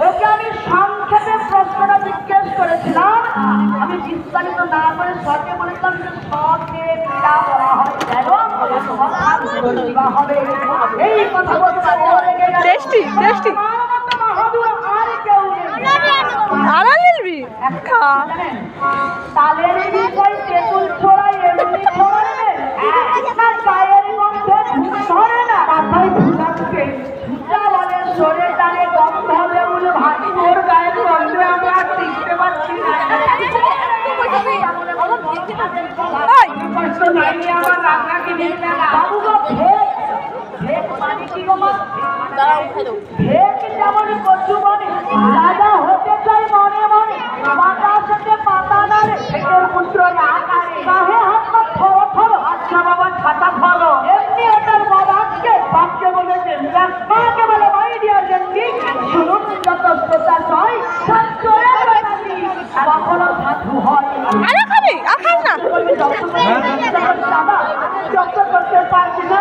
ওকে আমি সংক্ষেপে প্রশ্নটা জিজ্ঞেস করেছিলাম, আমি বিস্তারিত না করে শর্টে বলেছিলাম যে শর্টে বিয়া বলা হয় কেন হবে এই কথা বলতে তালের বিষয় তেঁতুল ছোড়া এমনি ছড়ে না গায়ের মধ্যে ধরে না মাথায় ঘুরাচ্ছে বলে সরে টানে গন্ধ লেবুল ভাতি ওর গায়ের গন্ধে আমরা টিকতে পারছি না আমার রান্নাকে নিয়ে বাবু গো ভেক মানে কি গো মা ভেক যেমন কচু বনে রাজা হতে চাই মনে মনে মাতা সাথে পাতা না রে এর পুত্র না কারে কাহে হাত পা থর থর আচ্ছা বাবা ছাতা ধরো এমনি ওটার বাপকে বলেছেন মাকে বলে মাই ডিয়ার জেন্টি শুনুন যত শ্রোতা চাই কখনো সাধু হয় যত করতে পারছি না